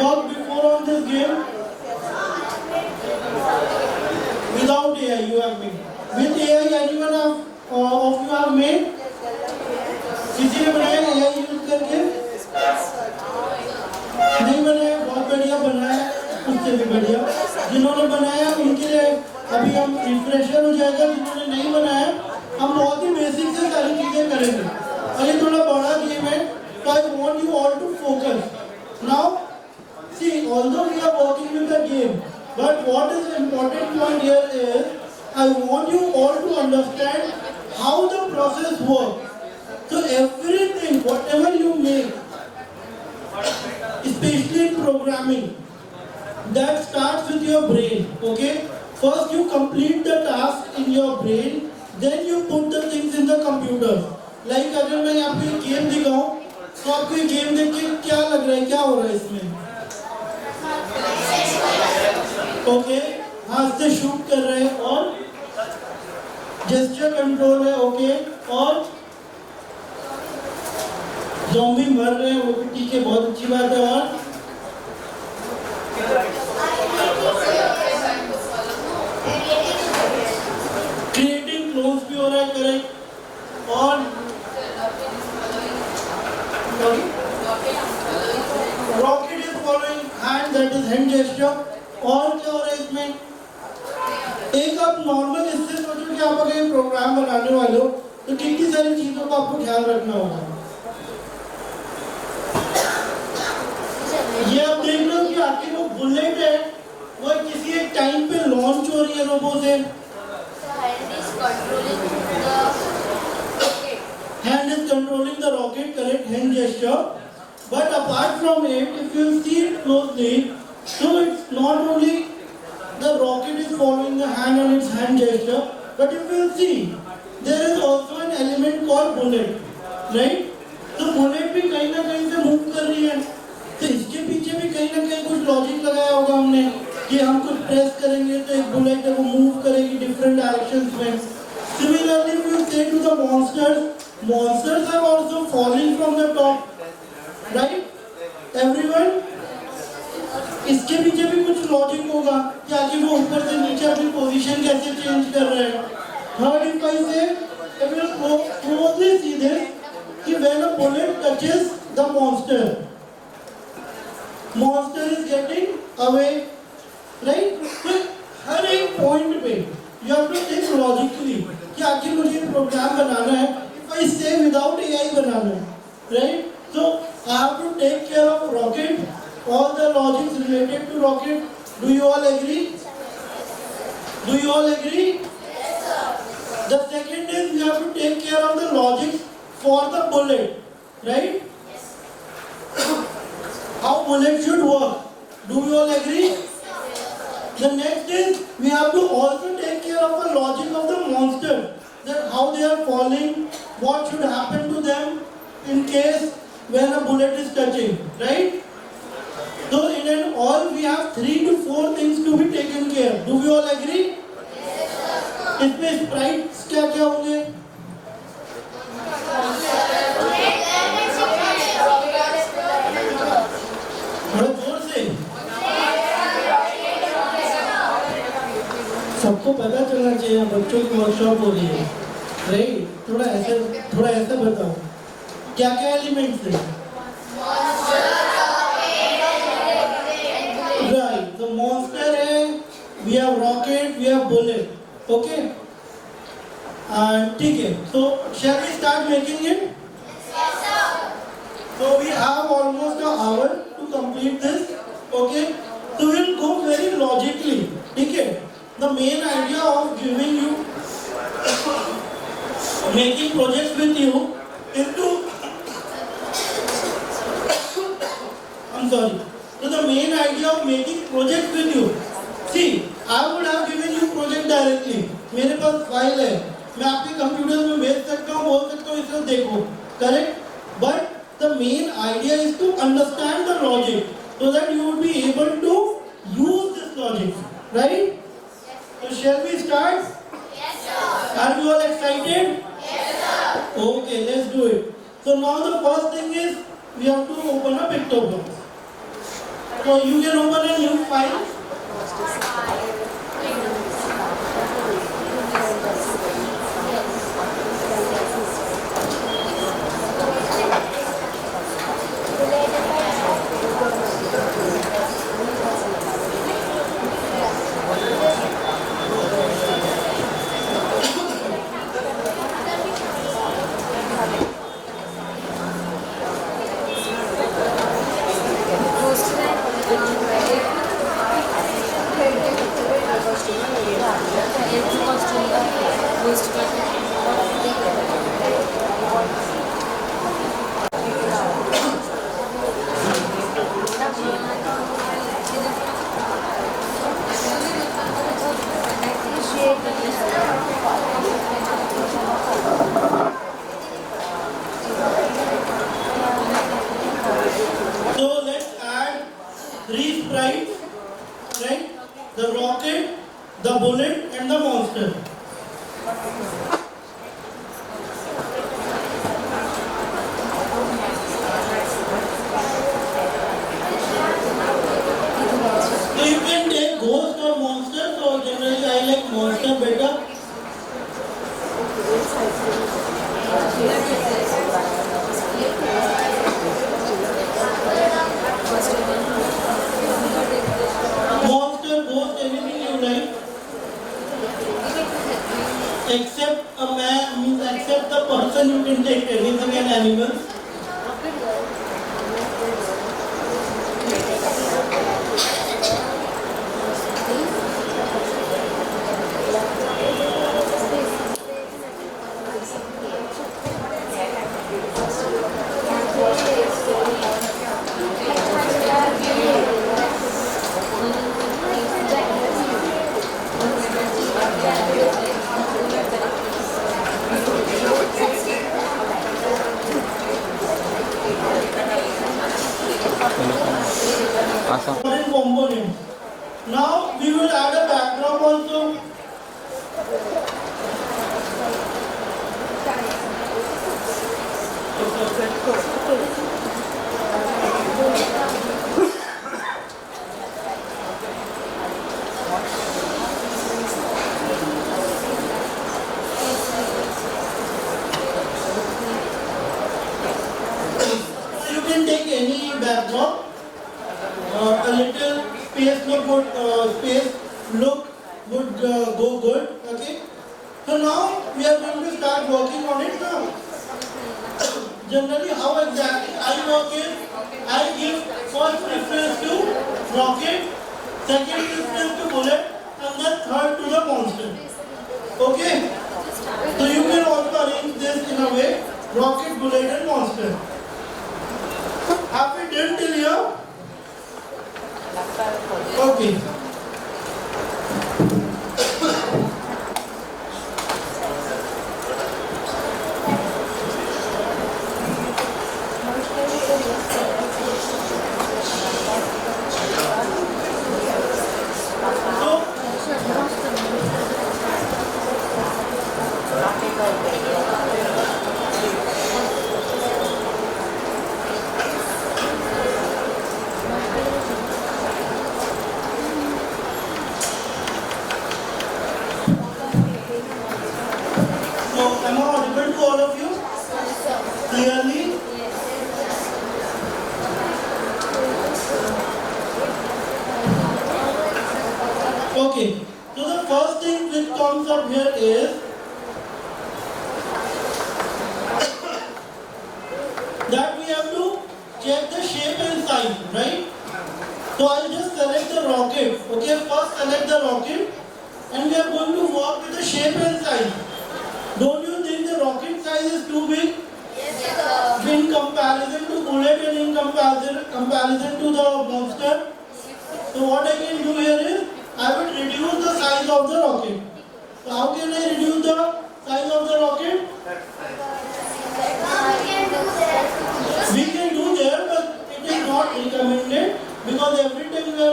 worked before on this game? Without AI you have made. With AI anyone of you have made? किसी ने बनाया AI use करके? नहीं बनाया, बहुत बढ़िया बनाया, उससे भी बढ़िया। जिन्होंने बनाया उनके लिए अभी हम रिफ्रेशर हो जाएगा, जिन्होंने नहीं बनाया हम बहुत ही बेसिक से सारी चीजें करेंगे और ये थोड़ा बड़ा गेम है, तो I want you all to focus. Now, see, although we are working with the game, but what is important point here is I want you all to understand how the process works. So everything, whatever you make, especially in programming, that starts with your brain, okay? First you complete the task in your brain, then you put the things in the computer. Like अगर मैं आपको एक game दिखाऊं, तो आपको ये game देख के क्या लग रहा है, क्या हो रहा है इसमें? ओके, हाथ से शूट कर रहे हैं और जेस्चर कंट्रोल है, ओके, और ज़ॉम्बी मर रहे हैं, वो भी ठीक है, बहुत अच्छी बात है। और क्रिएटिंग क्लोन्स भी हो रहा है, करेक्ट। और rocket is following hand, that is hand gesture. और क्या हो रहा है इसमें? एक आप नॉर्मल इससे सोचो कि आप अगर प्रोग्राम बनाने वाले हो तो कितनी सारी चीजों का आपको ख्याल रखना होगा। ये आप देख लो कि आपकी वो बुलेट है, वो किसी एक टाइम पे लॉन्च हो रही है रोबो से। Hand is controlling the rocket, correct, hand gesture. But apart from it, if you see it closely, so it's not only the rocket is following the hand on its hand gesture, but if you see, there is also an element called bullet, right? तो bullet भी कहीं ना कहीं से move कर रही है, तो इसके पीछे भी कहीं ना कहीं कुछ लॉजिक लगाया होगा हमने कि हम कुछ प्रेस करेंगे तो एक बुलेट है वो मूव करेगी डिफरेंट डायरेक्शंस में। Similarly, if you say to the monsters are also falling from the top, right? Everyone, इसके पीछे भी कुछ लॉजिक होगा कि आगे वो ऊपर से नीचे अपनी पोजीशन कैसे चेंज कर रहे हैं। Third, if I say, if you closely see this, कि when a bullet touches the monster is getting away, right? तो हर एक पॉइंट पे you have to think logically कि आखिर मुझे प्रोग्राम बनाना है, if I say without AI बनाना है, right? So I have to take care of rocket, all the logics related to rocket. Do you all agree? Do you all agree? Yes, sir. The second is we have to take care of the logics for the bullet, right? Yes. How bullet should work. Do you all agree? The next is we have to also take care of the logic of the monster, that how they are falling, what should happen to them in case when a bullet is touching, right? So in an all we have 3 to 4 things to be taken care. Do we all agree? Yes, sir. इसमें sprites क्या क्या होंगे? थोड़ा जोर से। सबको पता चलना चाहिए, बच्चों की वर्कशॉप हो रही है, राइट? थोड़ा ऐसे बताओ क्या क्या एलिमेंट्स है? राइट, तो मॉन्स्टर है, we have rocket, we have bullet, okay, ठीक है। तो shall we start making it? So we have almost an hour to complete this, okay? So we'll go very logically, ठीक है? The main idea of giving you, making projects with you is to, I'm sorry. So the main idea of making projects with you, see, I would have given you project directly. मेरे पास file है, मैं आपके computer में भेज सकता हूँ, बोल सकता हूँ इसे देखो, correct? But the main idea is to understand the logic so that you would be able to use this logic, right? So shall we start? Yes, sir. Are you all excited? Yes, sir. Okay, let's do it. So now the first thing is we have to open a pictobox. So you can open a new file. So let's add three sprites, right? The rocket, the bullet, and the monster. So you can take ghost or monster. So generally I like monster better. Monster, ghost, anything you like. Except a man, means except the person, you can take anything, an animal. Important component. Now we will add a background also. You can take any background. A little space look would go good. Okay. So now we are going to start working on it now. Generally, how exactly I work is I give first preference to rocket, second preference to bullet, and then third to the monster. Okay. So you can also arrange this in a way: rocket, bullet, and monster. Have we done till here? Okay. So am I audible to all of you? Clearly? Okay. So the first thing which comes up here is that we have to check the shape and size, right? So I'll just select the rocket. Okay, first select the rocket and we are going to work with the shape and size. Don't you think the rocket size is too big? Yes, sir. In comparison to bullet and in comparison to the monster? So what I can do here is I will reduce the size of the rocket. So how can I reduce the size of the rocket? We can do there, but it is not recommended because every time you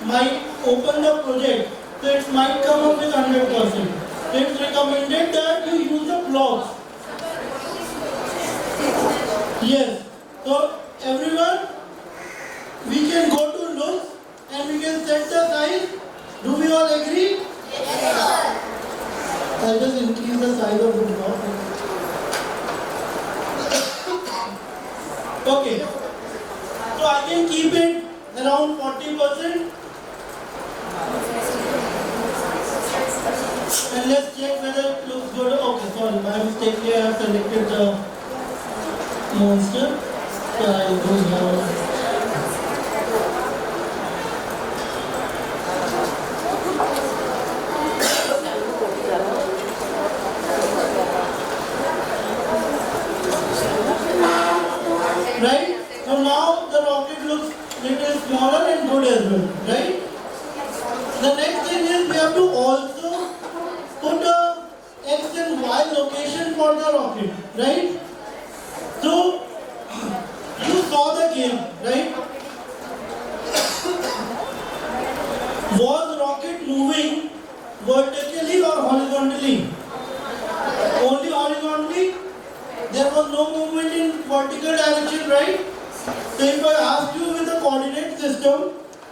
might open the project, so it might come up with 100%. So it's recommended that you use the blocks. Yes. So everyone, we can can go to looks and we can set the size. Do we all agree? Yes, sir. I'll just increase the size of the block. Okay. So I can keep it around 40%. And let's check whether it looks good. Okay, sorry, my mistake here. I have selected the monster. So I'll go here. Right? So now the rocket looks little smaller and good as well. Right? The next thing is we have to also put a X and Y location for the rocket. Right? So you saw the game, right? Was rocket moving vertically or horizontally? Only horizontally? There was no movement in vertical direction, right? So if I ask you with the coordinate system,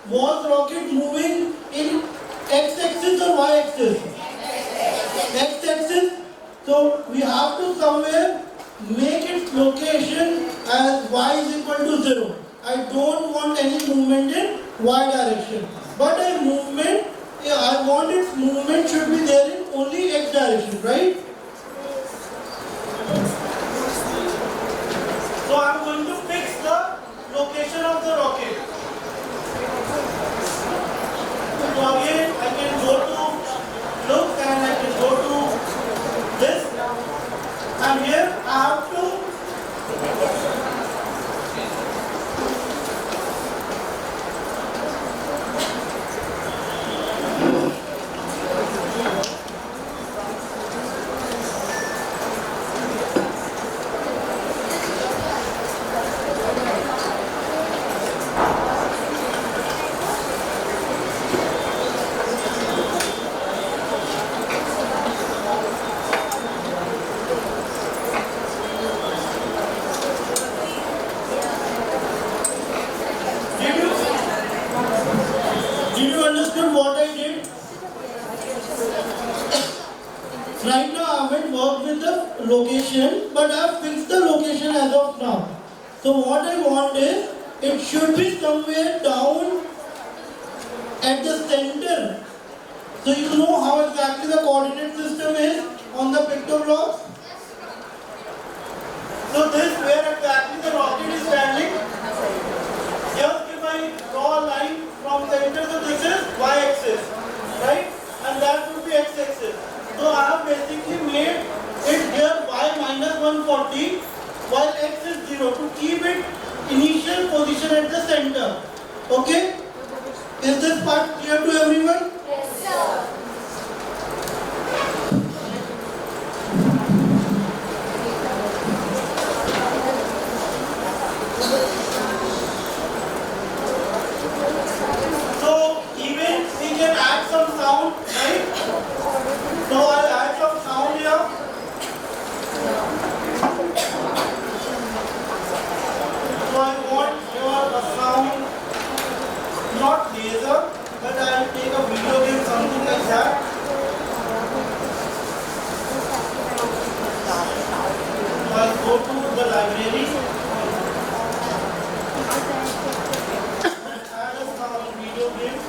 was rocket moving in x-axis or y-axis? X-axis. So we have to somewhere make its location as y is equal to 0. I don't want any movement in y direction. But a movement, I want its movement should be there in only x direction, right? So I am going to fix the location of the rocket. So again I can go to look and I can go to this, and here I have to what I did. Right now I haven't worked with the location, but I have fixed the location as of now. So what I want is, it should be somewhere down at the center. So you know how exactly the coordinate system is on the pictoblocks. So this where exactly the rocket is standing. Just if I draw a line from center, so this is y-axis, right? And that would be x-axis. So I have basically made it here y minus 140 while x is 0 to keep it initial position at the center. Okay? Is this part clear to everyone? Yes, sir. So even we can add some sound, right? So I'll add some sound here. So I want here a sound, not laser, but I'll take a video game, something like that. So I'll go to the library. Add a sound video game.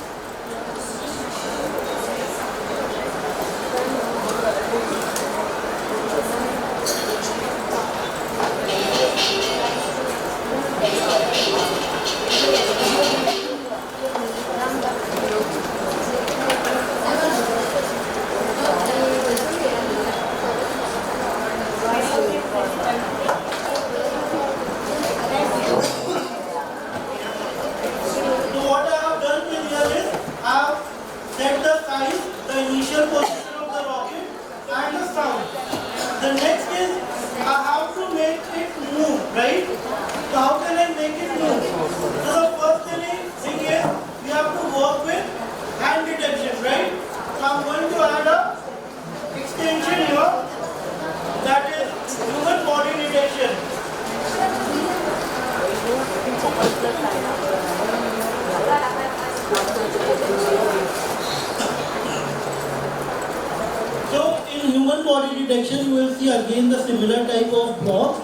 detection, you will see again the similar type of block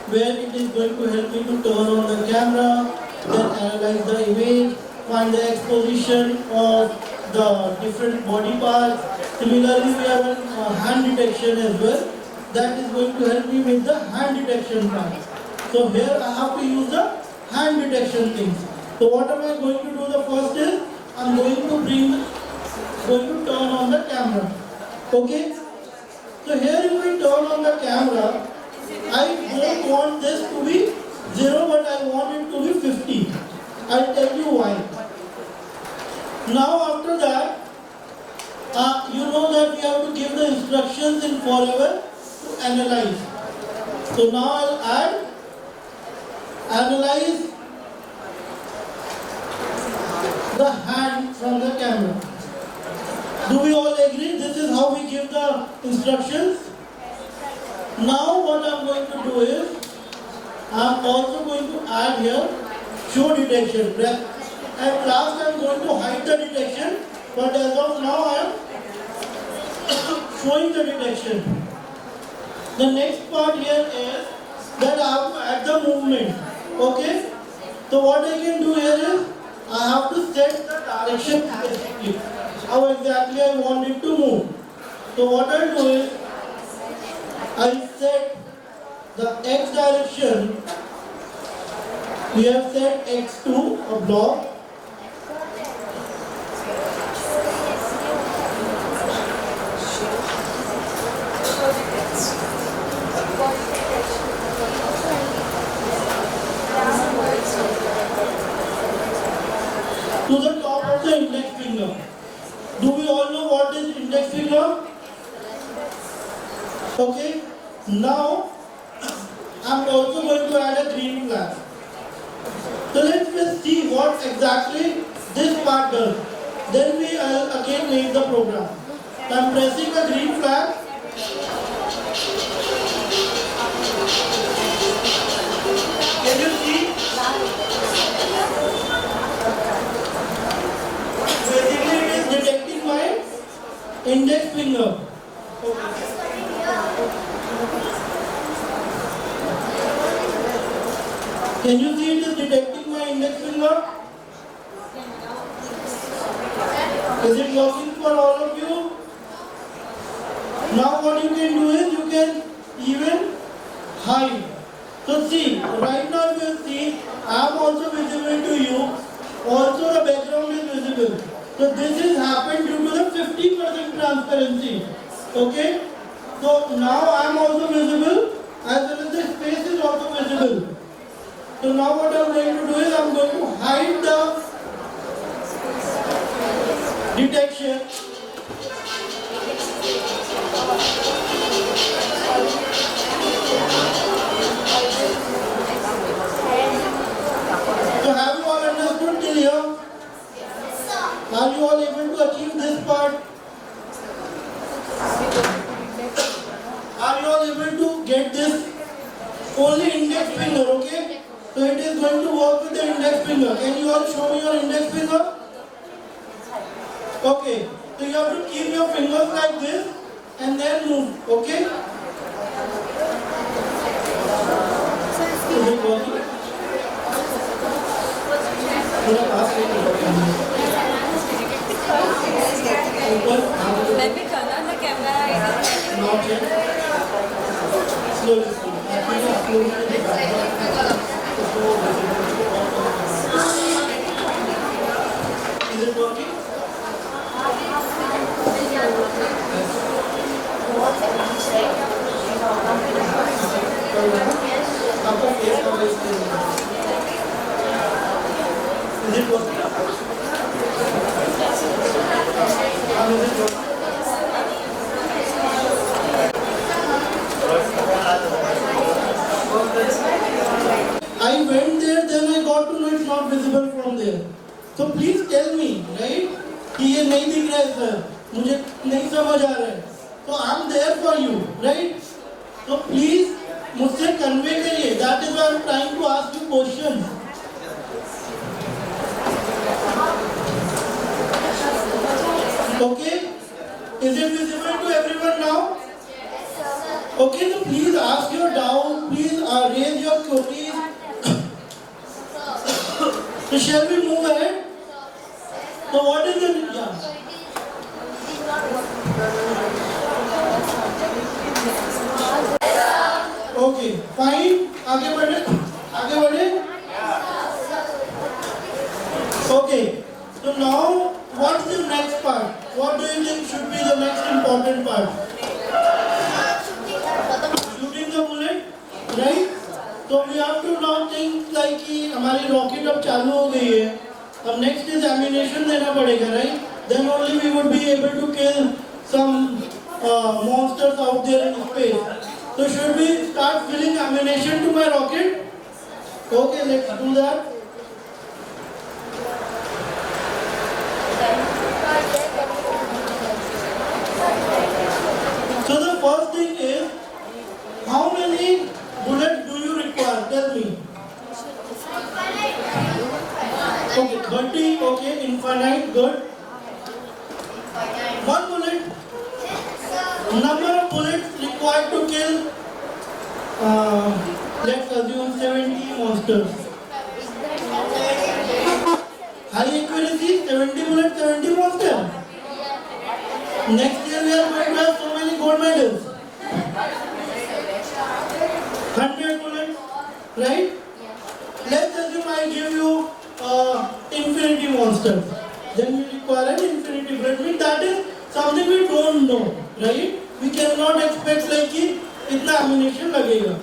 where it is going to help me to turn on the camera, then analyze the image, find the exposition of the different body parts. Similarly, we have a hand detection as well. That is going to help me with the hand detection part. So here I have to use the hand detection things. So what am I going to do? The first is I am going to turn on the camera. Okay. So here if we turn on the camera, I don't want this to be 0, but I want it to be 50. I'll tell you why. Now after that, you know that we have to give the instructions in forever to analyze. So now I'll add analyze the hand from the camera. Do we all agree? This is how we give the instructions. Now what I am going to do is, I am also going to add here show detection. At last I am going to hide the detection, but as of now I am showing the detection. The next part here is that I have to add the movement. Okay? So what I can do here is, I have to set the direction specifically. How exactly I want it to move. So what I do is, I set the X direction. We have set X to a block. To the top of the index finger. Do we all know what is index finger? Okay. Now, I am also going to add a green flag. So let's just see what exactly this part does. Then we again make the program. I am pressing a green flag. Can you see? Basically it is detecting my index finger. Okay. Can you see it is detecting my index finger? Is it working for all of you? Now what you can do is you can even hide. So see, right now you will see I am also visible to you. Also the background is visible. So this is happened due to the 50% transparency. Okay? So now I am also visible as well as the space is also visible. So now what I am going to do is I am going to hide the detection. So have you all understood till here? Are you all able to achieve this part? Are you all able to get this? Only index finger, okay? So it is going to work with the index finger. Can you all show me your index finger? Okay. So you have to keep your fingers like this and then move, okay? Is it working? Let me turn on the camera. Not yet. Slowly, Is it working? Is it working? How is it working? I went there, then I got to know it's not visible from there. So please tell me, right? कि ये नहीं दिख रहा है sir, मुझे नहीं समझ आ रहा है. So I'm there for you, right? So please मुझसे convey करिए. That is why I'm trying to ask you questions. Okay? Is it visible to everyone now? queries. So shall we move ahead? So what is the yeah? Okay, fine. आगे बढ़े. आगे बढ़े. Okay. So now, what's the next part? What do you think should be the next important part? Shooting the bullet, right? So we have to now think like कि हमारी rocket अब चालू हो गई है. अब next is ammunition देना पड़ेगा, right? Then only we would be able to kill some monsters out there in space. So should we start filling ammunition to my rocket? Okay, let's do that. So the first thing is, how many bullets do you require? Tell me. Okay, 30, okay, infinite, good. One bullet. Number of bullets required to kill, let's assume 70 monsters. High accuracy, 70 bullets, 70 monsters. Next year we are going to have so many gold medals. 100 bullets, right? Let's assume I give you infinity monsters. Then you require an infinity bullet. Means that is something we don't know, right? We cannot expect like कि इतना ammunition लगेगा.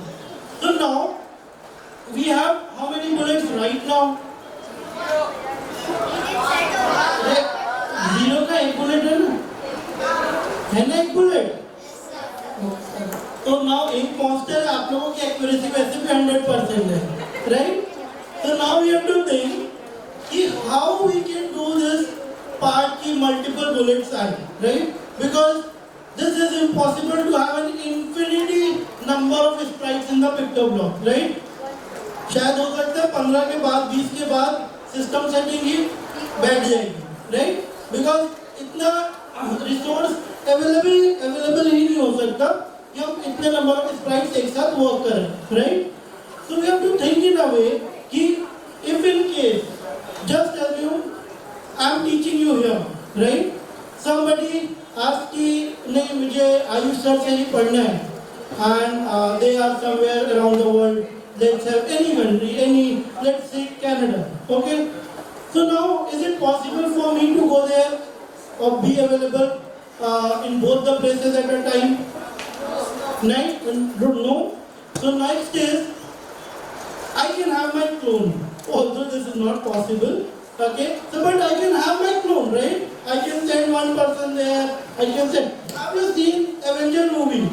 So now we have how many bullets right now? Zero का एक bullet है ना? है ना एक bullet? तो now एक monster आप लोगों की accuracy वैसे भी 100% है, right? So now we have to think कि how we can do this part की multiple bullets आए, right? Because this is impossible to have an infinity number of sprites in the picture block, right? शायद हो सकता है 15 के बाद 20 के बाद सिस्टम सेटिंग ही बैठ जाएगी, right? Because इतना रिसोर्स अवेलेबल ही नहीं हो सकता कि हम इतने नंबर ऑफ स्प्राइट्स एक साथ वर्क करें, right? So we have to think in a way कि if in case, just assume I'm teaching you here, right? Somebody asked कि नहीं मुझे आयुष सर से ही पढ़ना है and they are somewhere around the world. Let's have any country, let's say Canada, okay? So now, is it possible for me to go there or be available in both the places at a time? No. So next is, I can have my clone. Although this is not possible, okay? So but I can have my clone, right? I can send one person there. I can send. Have you seen Avenger movie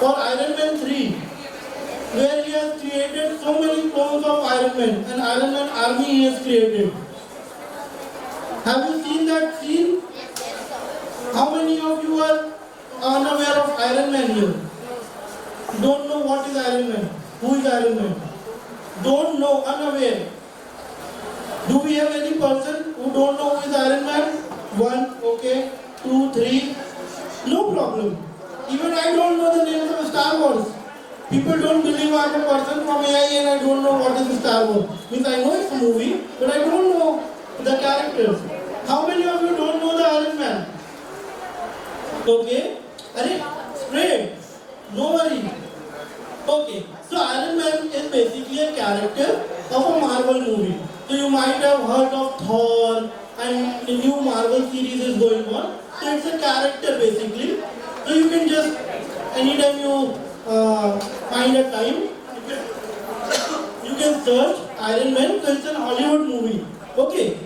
or Iron Man 3, where he has created so many clones of Iron Man, and Iron Man army he has created? Have you seen that scene? How many of you are unaware of Iron Man here? Don't know what is Iron Man? Who is Iron Man? Don't know, unaware. Do we have any person who don't know who is Iron Man? 1, okay, 2, 3. No problem. Even I don't know the names of Star Wars. People don't believe I'm a person from AI and I don't know what is Star Wars. Means I know it's a movie, but I don't know the characters. How many of you don't know the Iron Man? Okay. Straight. No worry. Okay. So Iron Man is basically a character of a Marvel movie. So you might have heard of Thor and the new Marvel series is going on. So it's a character basically. So you can just, anytime you find a time, you can search Iron Man. So it's an Hollywood movie. Okay.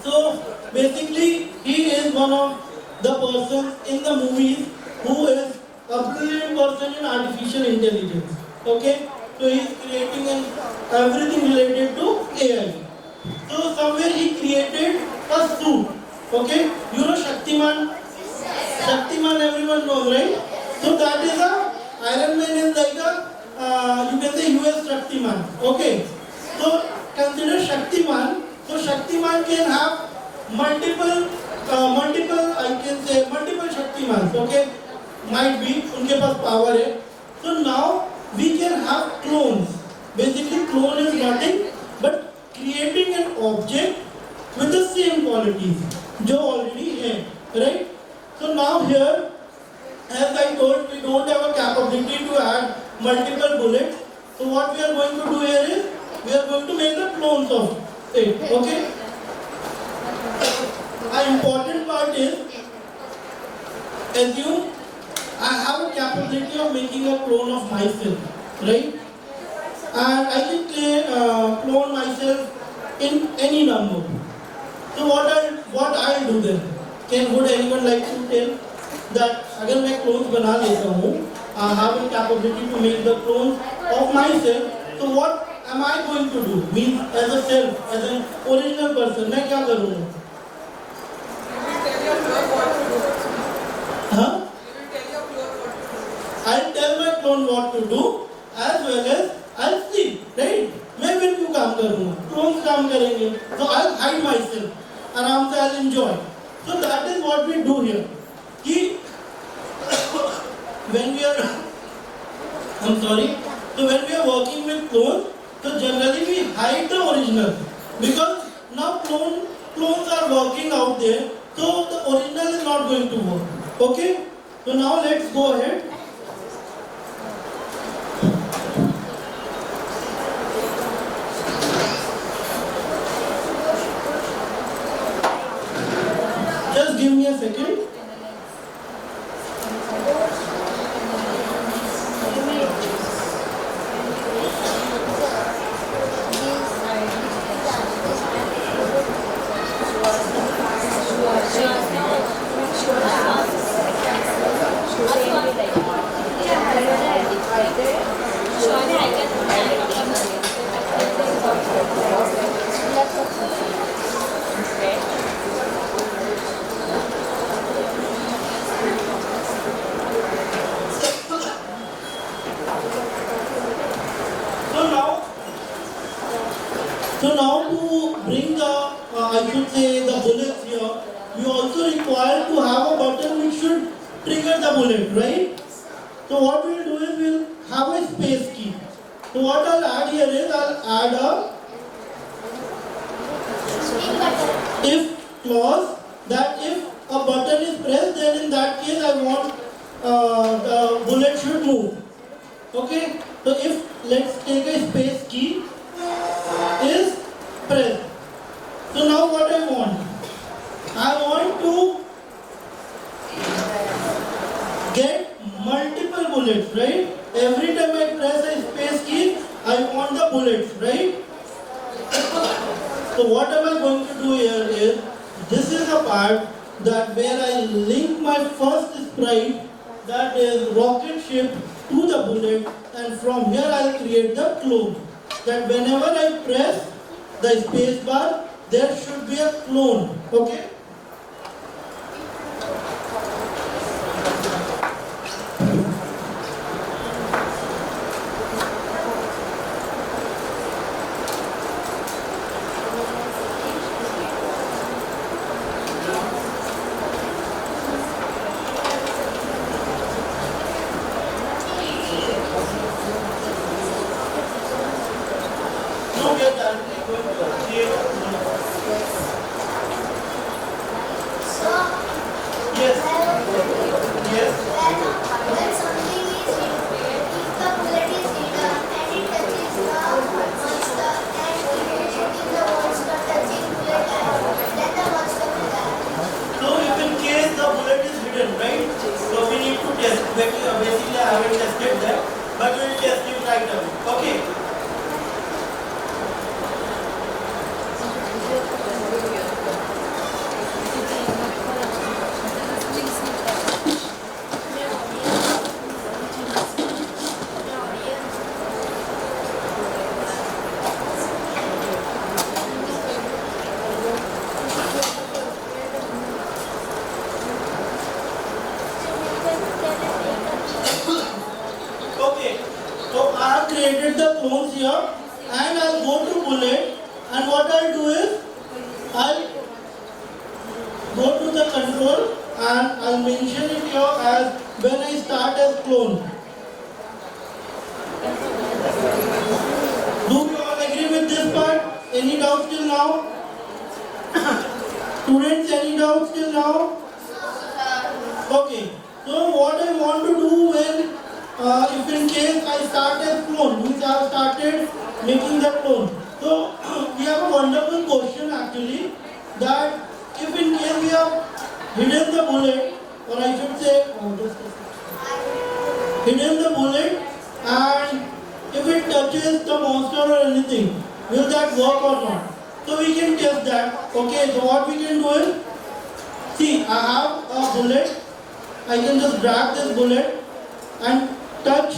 So basically he is one of the persons in the movies who is a brilliant person in artificial intelligence. Okay. So he is creating everything related to AI. So somewhere he created a suit. Okay. You know Shaktiman? Shaktiman everyone knows, right? So that is a Iron Man is like a you can say US Shaktiman. Okay. So consider Shaktiman. So Shaktiman can have multiple I can say multiple Shaktimans. Okay. Might be उनके पास power है. So now we can have clones. Basically, clone is nothing but creating an object with the same qualities, जो already है, right? So now here, as I told, we don't have a capability to add multiple bullets. So what we are going to do here is, we are going to make the clones of it, okay? An important part is, assume I have a capability of making a clone of myself, right? And I can clone myself in any number. So what I'll do then? Would anyone like to tell that अगर मैं clones बना लेता हूँ, I have a capability to make the clones of myself. So what am I going to do? Means as a self, as an original person, मैं क्या करूँगा? हाँ? I'll tell my clone what to do as well as I'll see, right? मैं फिर क्यों काम करूँगा? Clones काम करेंगे, so I'll hide myself. आराम से I'll enjoy. So that is what we do here. कि when we are, I'm sorry. So when we are working with clones, so generally we hide the original because now clones are working out there. So the original is not going to work. Okay? So now let's go ahead. Just give me a second. So now to bring the, I should say the bullets here, we also require to have a button which should trigger the bullet, right? So what we'll do is we'll have a space key. So what I'll add here is I'll add a if clause that if a button is pressed, then in that case I want the bullet should move. Okay? So if let's take a space key is pressed. So now what I want? I want to get multiple bullets, right? Every time I press a space key, I want the bullets, right? So what am I going to do here is, this is the part that where I link my first sprite, that is rocket ship, to the bullet, and from here I'll create the clone. That whenever I press the space bar, there should be a clone. Okay? Basically, I haven't tested that, but we will test it right away. Okay. Created the clones here, and I'll go to bullet, and what I'll do is I'll go to the control and I'll mention it here as when I start as clone. Do we all agree with this part? Any doubts till now? Students, any doubts till now? Okay. So what I want to do when, if in case I start a clone, means I have started making the clone. So we have a wonderful question actually, that if in case we have hidden the bullet, or I should say, hidden the bullet, and if it touches the monster or anything, will that work or not? So we can test that. Okay, so what we can do is, see, I have a bullet. I can just grab this bullet and touch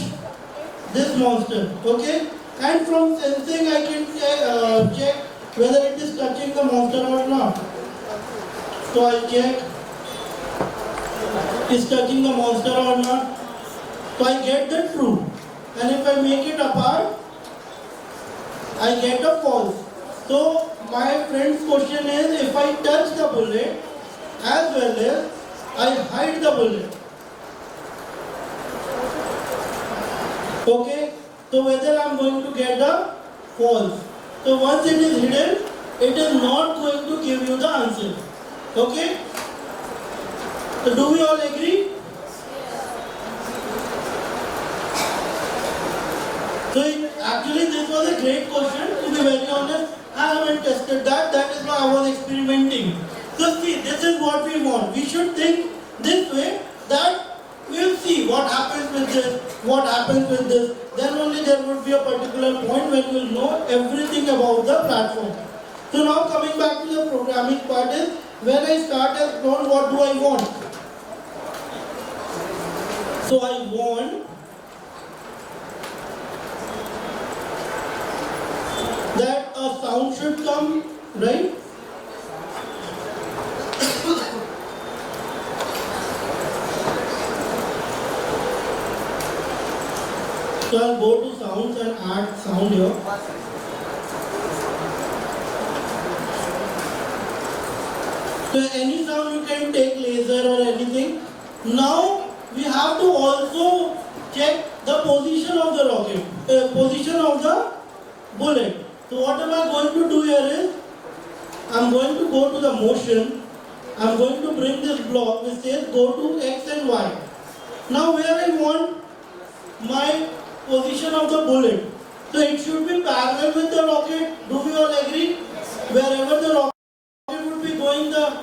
this monster. Okay, and from sensing I can check whether it is touching the monster or not. So I'll check, is touching the monster or not. So I get the true, and if I make it apart, I get a false. So my friend's question is, if I touch the bullet as well as I hide the bullet. Okay, so whether I am going to get the false. So once it is hidden, it is not going to give you the answer. Okay, so do we all agree? So actually this was a great question, to be very honest. I haven't tested that, that is why I was experimenting. So see, this is what we want. We should think this way, that we'll see what happens with this, what happens with this. Then only there would be a particular point when we'll know everything about the platform. So now coming back to the programming part is, when I start a clone, what do I want? So I want that a sound should come, right? So I'll go to sounds and add sound here. So any sound you can take, laser or anything. Now we have to also check the position of the rocket, position of the bullet. So what am I going to do here is, I'm going to go to the motion. I'm going to bring this block which says go to X and Y. Now where I want my position of the bullet. So it should be parallel with the rocket. Do we all agree? Wherever the rocket would be going, the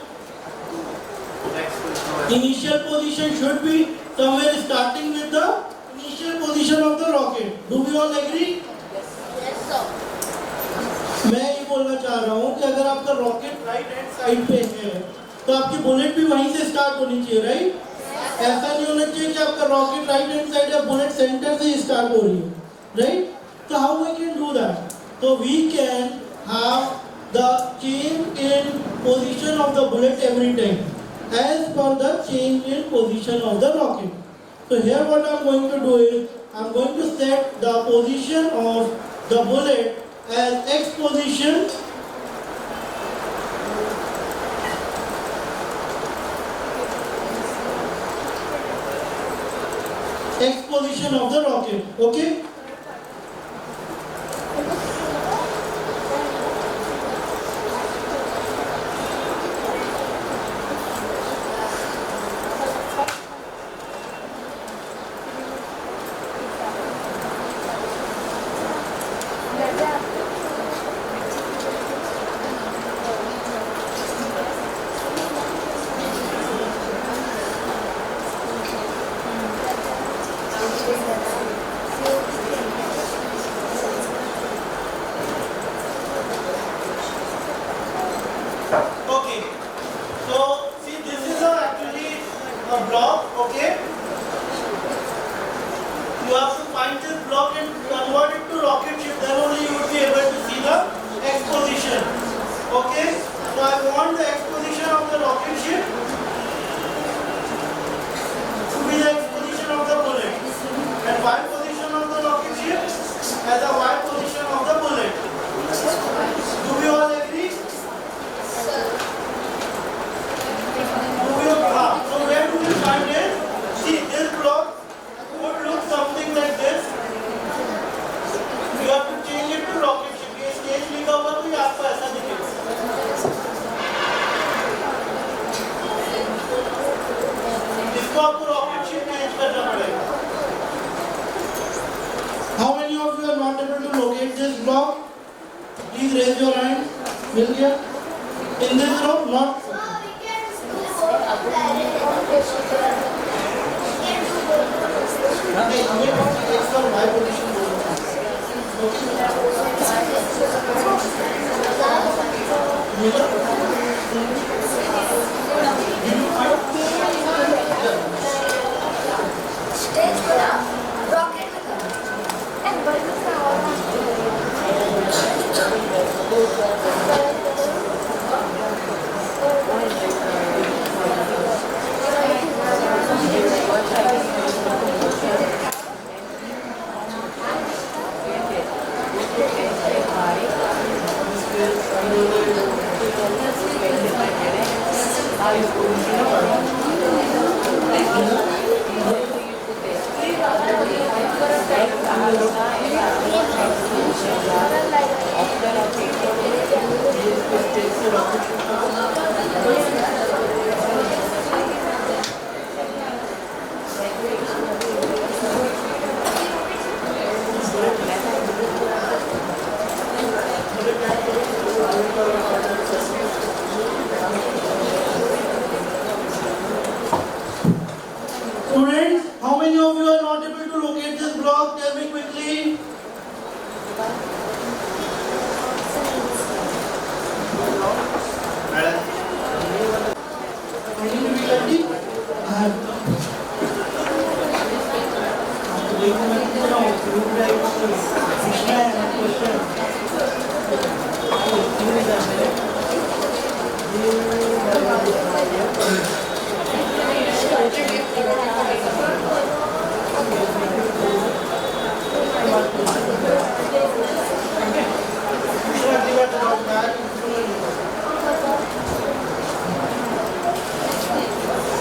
initial position should be somewhere starting with the initial position of the rocket. Do we all agree? Yes, sir. मैं ये बोलना चाह रहा हूँ कि अगर आपका rocket right hand side पे है तो आपकी बुलेट भी वहीं से स्टार्ट होनी चाहिए, राइट? ऐसा नहीं होना चाहिए कि आपका रॉकेट राइट हैंड साइड या बुलेट सेंटर से ही स्टार्ट हो रही है, राइट? तो how we can do that? तो we can have the change in position of the bullet every time as per the change in position of the rocket. So here what I am going to do is, I am going to set the position of the bullet as X position, X position of the rocket. Okay. this block? Please raise your hand. मिल गया? In this row, not. नहीं, हमें X और Y position बोलना है. मिला? Stage पर आप rocket में करो and balloons का Students, how many of you are not able to locate this block? Tell me quickly.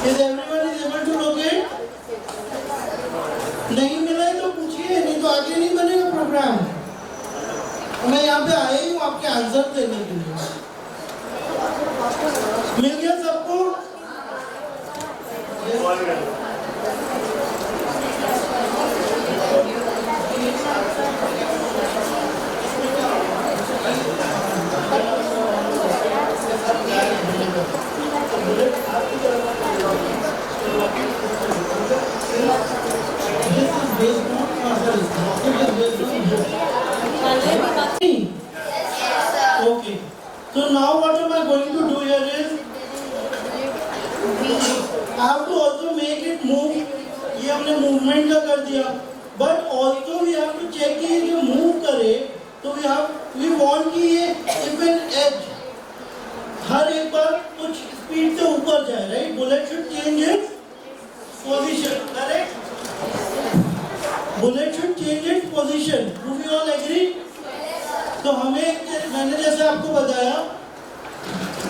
Is everyone is able to locate? नहीं मिला है तो पूछिए, नहीं तो आगे नहीं बनेगा प्रोग्राम. मैं यहाँ पे आया ही हूँ आपके आंसर देने के लिए. मिल गया सबको? Okay. So now what am I going to do here is I have to also make it move. ये हमने movement का कर दिया. But also we have to check कि ये जो move करे तो we want कि ये if an edge हर एक बार कुछ speed से ऊपर जाए, right? Bullet should change its position, correct? Bullet should change its position. Do we all agree? तो हमें मैंने जैसे आपको बताया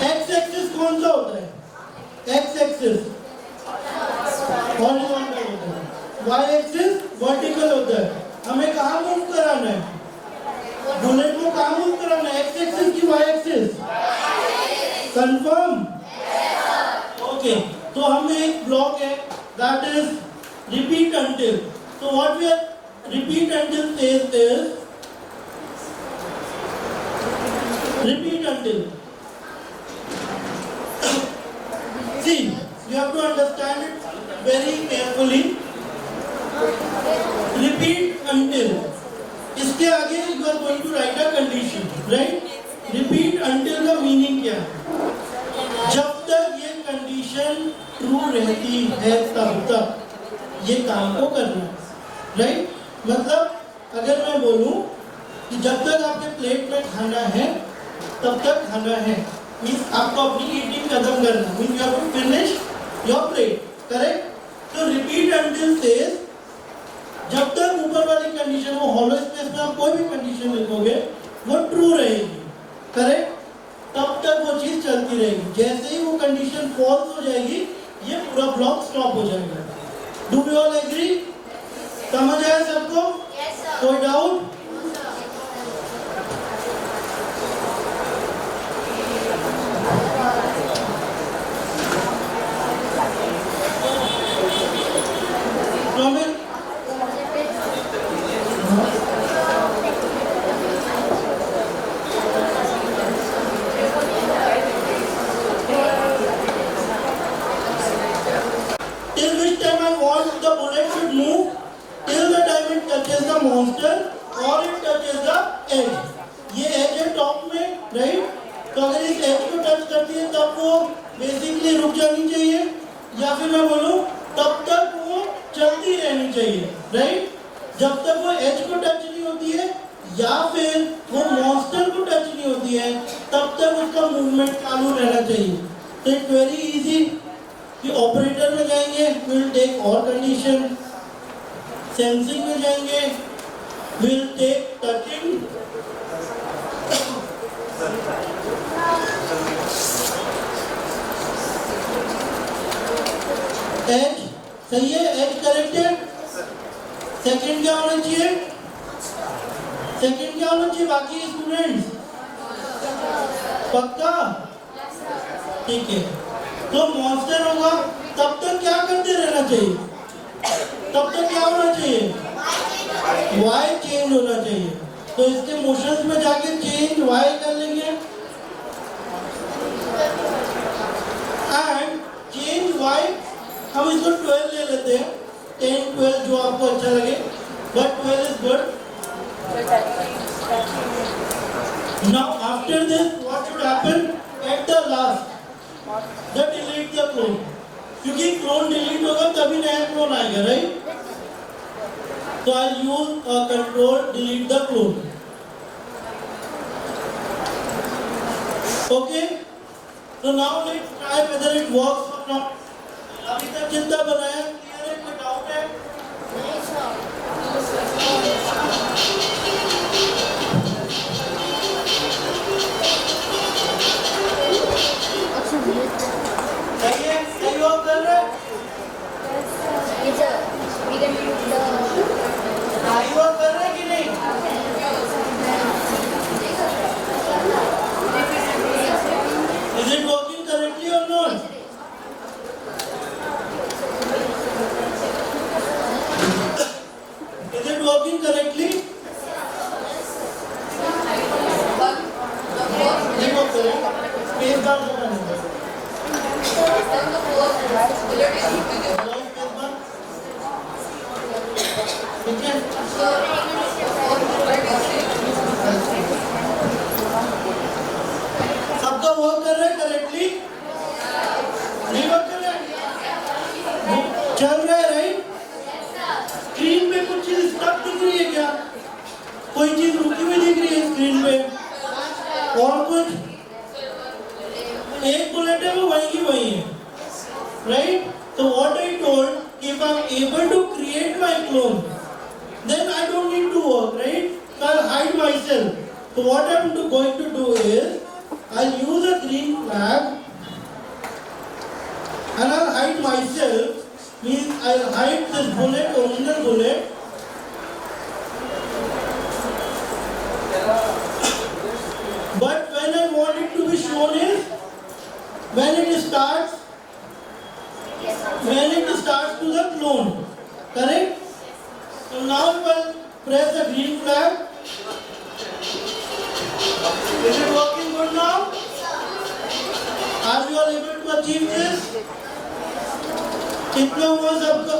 x एक्सिस कौन सा होता है? x एक्सिस हॉरिजॉन्टल होता है, y एक्सिस वर्टिकल होता है. हमें कहाँ मूव कराना है? बुलेट को कहाँ मूव कराना है? x एक्सिस की y एक्सिस? कंफर्म? ओके. तो हमें एक ब्लॉक है दैट इज रिपीट अंटिल. तो what we are repeat until says is repeat until. See, you have to understand it very carefully. Repeat until. इसके आगे you are going to write a condition, right? Repeat until का meaning क्या है? जब तक ये condition true रहती है तब तक ये काम को करना है, right? मतलब अगर मैं बोलूँ कि जब तक आपके प्लेट में खाना है तब तक खाना है, मीन्स आपको अपनी ईटिंग खत्म करना, means you have to finish your plate, correct? तो रिपीट अंटिल सेज जब तक ऊपर वाली कंडीशन वो हॉलो स्पेस में आप कोई भी कंडीशन लिखोगे वो ट्रू रहेगी, करेक्ट? तब तक वो चीज चलती रहेगी. जैसे ही वो कंडीशन फॉल्स हो जाएगी ये पूरा ब्लॉक स्टॉप हो जाएगा. Do we all agree? समझ आया सबको? कोई डाउट? राइट? तो अगर इस एज को टच करती है तब वो बेसिकली रुक जानी चाहिए, या फिर मैं बोलूँ तब तक वो चलती रहनी चाहिए, राइट? जब तक वो एज को टच नहीं होती है या फिर वो मॉन्स्टर को टच नहीं होती है तब तक उसका मूवमेंट चालू रहना चाहिए। तो इट्स वेरी इजी कि ऑपरेटर में जाएंगे, विल टेक और कंडीशन, सेंसिंग में जाएंगे, विल टेक टचिंग, एज सही है, एज करेक्ट है। सेकंड क्या होना चाहिए? सेकंड क्या होना चाहिए बाकी स्टूडेंट्स? पक्का? ठीक है। तो मॉन्स्टर होगा तब तक क्या करते रहना चाहिए? तब तक क्या होना चाहिए? वाई चेंज होना चाहिए। तो इसके मोशंस में जाके चेंज वाई कर लेंगे एंड चेंज वाई हम इसको 12 ले लेते हैं, 10 12 जो आपको अच्छा लगे, but 12 is good. Now after this what should happen at the last? The delete the clone, क्योंकि क्लोन डिलीट होगा तभी नया क्लोन आएगा, right? So I'll use a control delete the clone. Okay? So now let's try whether it works or not. अभी तक जितना बनाया clear है, कोई डाउट है? सही है? सही वर्क कर रहे हैं? सही वर्क कर रहे हैं कि नहीं? Is it working correctly or not? Is it working correctly? नहीं work कर रहा है। Space bar दबाना है। ठीक है? सबका वर्क कर रहा है करेक्टली? नहीं वर्क कर रहा है? चल रहा है, राइट? स्क्रीन पे कुछ चीज स्टक दिख रही है क्या? कोई चीज रुकी हुई दिख रही है स्क्रीन पे? और कुछ? एक बुलेट है वो वही की वही है, राइट? तो what I told, if I am able to create my clone, then I don't need to work, right? So I'll hide myself. So what I'm going to do is I'll use a green flag and I'll hide myself. Means I'll hide this bullet, original bullet. But when I want it to be shown is when it starts to the clone, correct? So now if I press the green flag, is it working good now? Are you all able to achieve this? कितना हुआ सबका?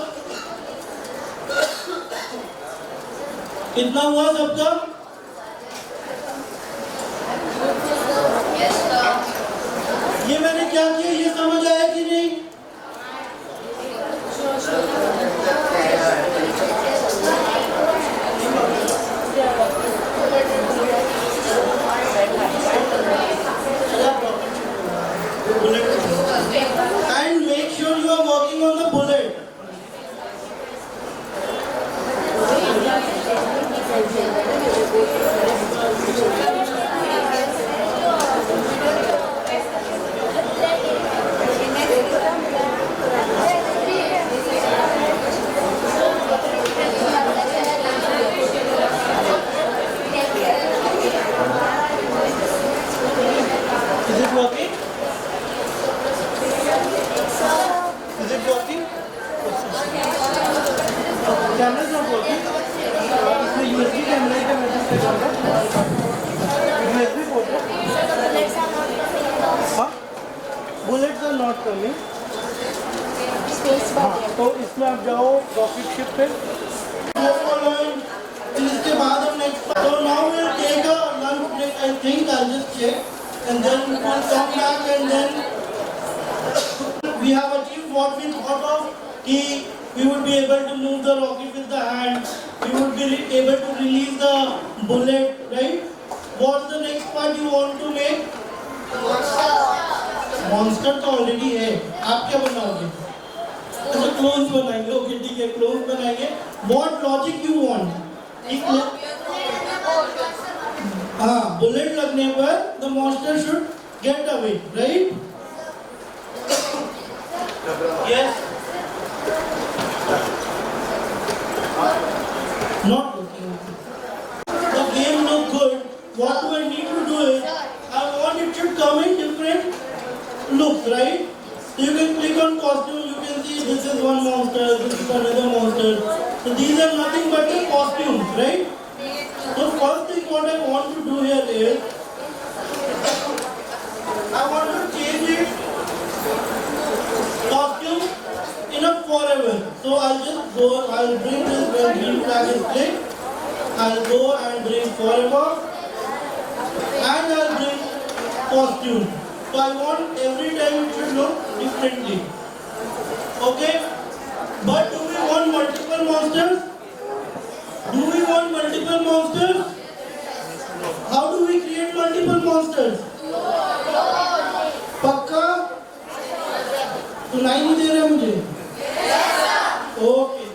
कितना हुआ सबका? ये मैंने क्या किया ये समझ आया कि नहीं? And make sure you are working on the bullet. Is it working? Is it working? Camera is not working. इसमें USB कैमरा का मैसेज कर रहा है। USB पोर्ट है। हाँ, bullets are not coming. हाँ, तो इसमें आप जाओ रॉकेट शिप पे। इसके बाद हम नेक्स्ट, तो now we'll take a lunch break. think I'll just check and then we'll come back and then we have achieved what we thought of. We would be able to move the rocket with the hand. We would be able to release the bullet, right? What's the next part you want to make? Monster तो already है. आप क्या बनाओगे? अच्छा clones बनाएंगे. Okay ठीक है clones बनाएंगे. What logic you want? हाँ bullet लगने पर the monster should get away, right? Yes. Not looking. The game look good. What do I need to do is I want it should come in different looks, right? So you can click on costume. You can see this is one monster. This is another monster. So these are nothing but the costumes, right? So first thing what I want to do here is I want to change it costume in a forever. So I'll just go, I'll bring this when green flag is clicked. I'll go and bring forever and I'll bring costume. So I want every time it should look differently. Okay? But do we want multiple monsters? Do we want multiple monsters? How do we create multiple monsters? पक्का? सुनाई नहीं दे रहा मुझे? Okay.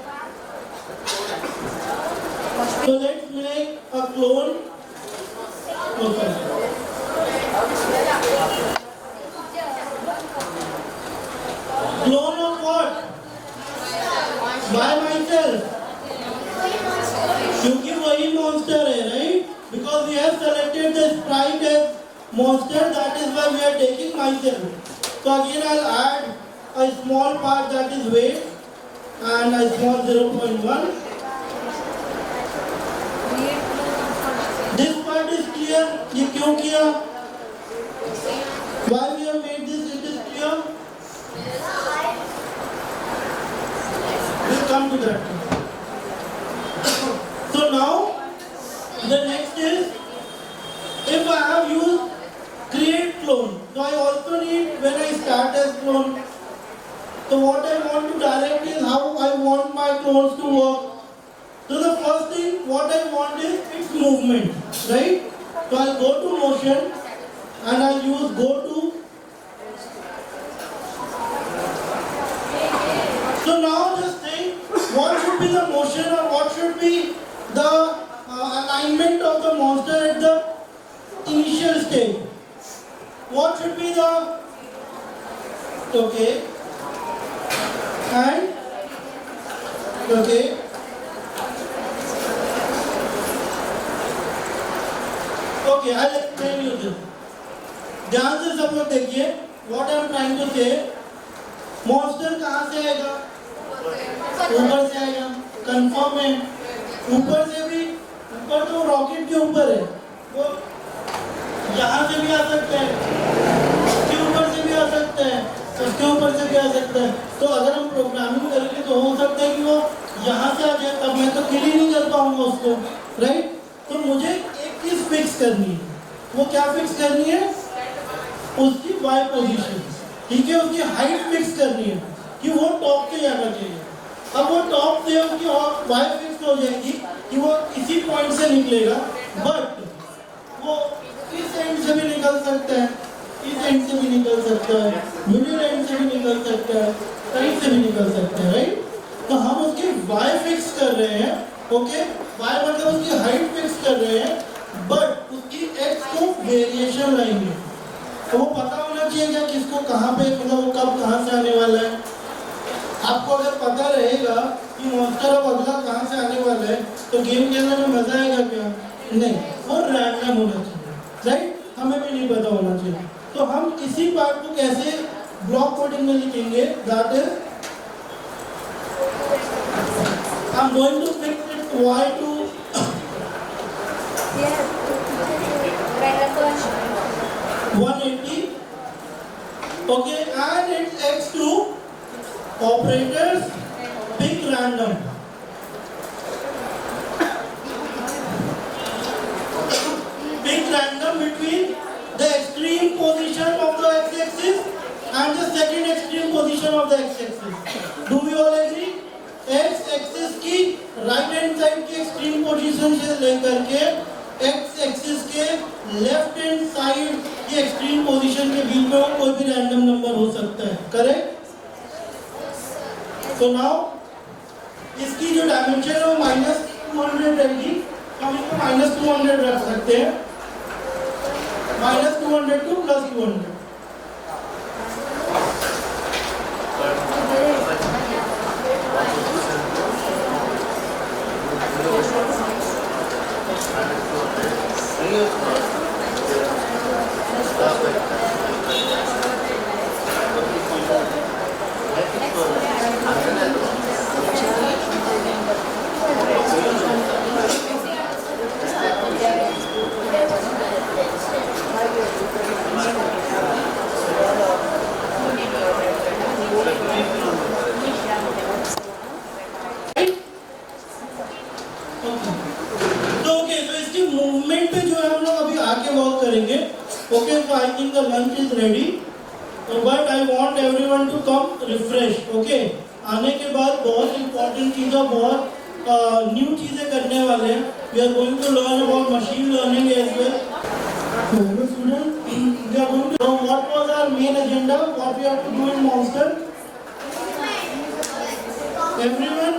So let's make a clone. Okay. Clone of what? By myself. क्योंकि वही monster है, right? Because we have selected the sprite as monster, that is why we are taking myself. So again I'll add a small part that is weight and a small 0.1. This part is clear. ये क्यों किया? Why we have made this? It is clear. We'll come to that. So now the next is if I have used create clone. So I also need when I start as clone. So what I want to direct is how I want my clones to work. So the first thing what I want is its movement, right? So I'll go to motion and I'll use go to. So now just think what should be the motion or what should be the alignment of the monster at the initial stage. What should be the okay and okay. Okay, I'll explain you this. ध्यान से सब लोग देखिए. What I'm trying to say, monster कहाँ से आएगा? ऊपर से आएगा. Confirm है. ऊपर से भी, ऊपर तो रॉकेट के ऊपर है. वो यहाँ से भी आ सकता है. उसके ऊपर से भी आ सकता है. उसके ऊपर से भी आ सकता है. तो अगर हम प्रोग्रामिंग करेंगे तो हो सकता है कि वो यहाँ से आ जाए. तब मैं तो किल ही नहीं कर पाऊंगा उसको, राइट? तो मुझे एक चीज फिक्स करनी है. वो क्या फिक्स करनी है? उसकी वाई पोजीशन, ठीक है? उसकी हाइट फिक्स करनी है कि वो टॉप पे जाना चाहिए. अब वो टॉप से उसकी वाई फिक्स हो जाएगी कि वो इसी पॉइंट से निकलेगा, बट वो इस एंड से भी निकल सकता है, इस एंड से भी निकल सकता है, मिडिल एंड से भी निकल सकता है, साइड से भी निकल सकता है, राइट? तो हम उसकी वाई फिक्स कर रहे हैं. ओके, वाई मतलब उसकी हाइट फिक्स कर रहे हैं, बट उसकी एक्स को वेरिएशन लाएंगे. तो वो पता होना चाहिए क्या किसको कहाँ पे, मतलब वो कब कहाँ से आने वाला है. आपको अगर पता रहेगा कि मॉन्स्टर अब अगला कहाँ से आने वाला है तो गेम खेलने में मजा आएगा क्या? नहीं, वो रैंडम होना चाहिए, राइट? हमें भी नहीं पता होना चाहिए. तो हम इसी पार्ट को कैसे ब्लॉक कोडिंग में लिखेंगे? That is I'm going to fix it y to 180. Okay, and it's x to operators pick random. Pick random between the extreme position of the x-axis and the second extreme position of the x-axis. Do we all agree? x-axis की right hand side की extreme position से लेकर के x-axis के left hand side की extreme position के बीच में कोई भी random number हो सकता है, correct? So now इसकी जो dimension है वो -200 रहेगी, हम इसको -200 रख सकते हैं, -200 to +200. Okay, so I think the lunch is ready. But I want everyone to come refreshed. Okay, आने के बाद बहुत important चीज़ें, बहुत new चीज़ें करने वाले हैं. We are going to learn about machine learning as well. Hello students, we are going to know what was our main agenda, what we have to do in Monster. Everyone,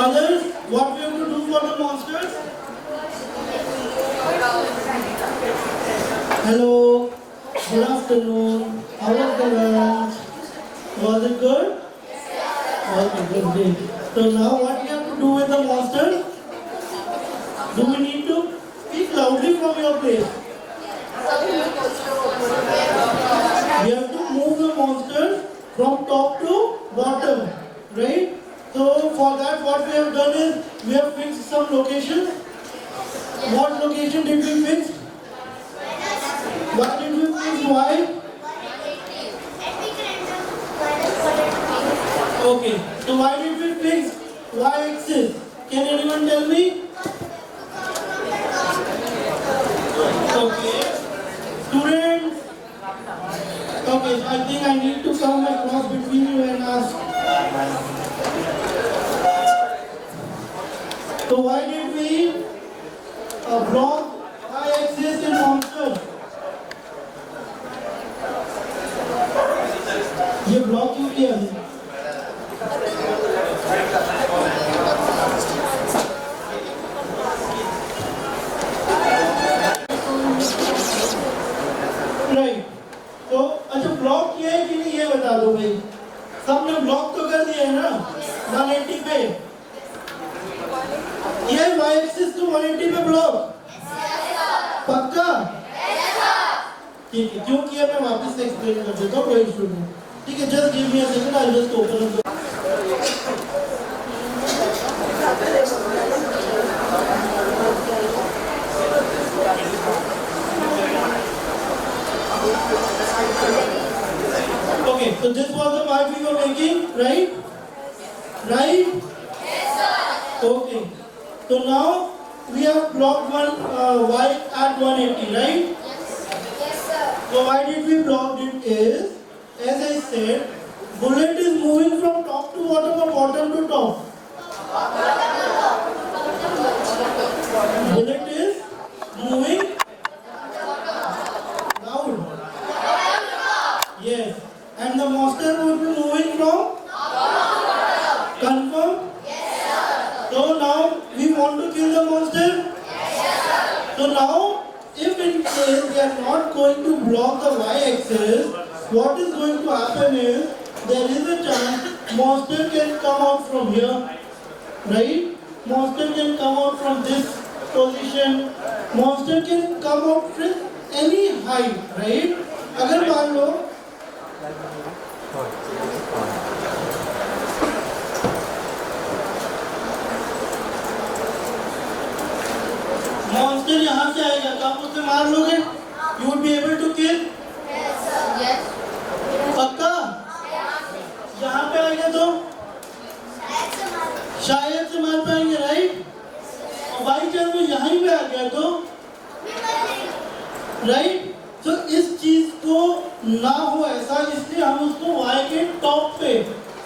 others, what we have to do for the Monsters? Hello, good afternoon. How was the lunch? Was it good? Okay, good, great. So now what we have to do with the monster? Do we need to speak loudly from your place? We have to move the monster from top to bottom, right? So for that what we have done is, we have fixed some locations. What location did we fix? What did we fix? Why? Okay, so why did we fix y-axis? Can anyone tell me? Okay, students. Okay, so I think I need to come across between you and ask. So why did we block y-axis in monster? ये block क्यों किया है? Right, तो अच्छा block किया है कि नहीं ये बता दो भाई. सबने ब्लॉक तो कर दिया है ना 180 पे. ये y-axis to 180 पे ब्लॉक पक्का? ठीक है, क्यों किया मैं वापस से एक्सप्लेन कर देता हूँ, कोई इशू नहीं. ठीक है, just give me a second, I just open up. Okay, so this was the part we were making, right? Right? Yes, sir. Okay. So now we have blocked one y at 180, right? Yes, sir. So why did we block it is, as I said, bullet is moving from top to bottom or bottom to top? Bullet is moving down. Yes. And the monster will be moving from? Confirm? Yes, sir. So now we want to kill the monster? Yes, sir. So now, if in case we are not going to block the y-axis, what is going to happen is, there is a chance monster can come out from here, right? Monster can come out from this position. Monster can come out from any height, right? अगर मान लो monster यहाँ से आएगा तो आप उसे मार लोगे? You would be able to kill? Yes, sir. Yes. पक्का? यहाँ पे आएगा तो? शायद से मार पाएंगे, राइट? और बाई चांस में यहाँ पे आ गया तो? राइट। तो इस चीज को ना हो ऐसा, इसलिए हम उसको y के टॉप पे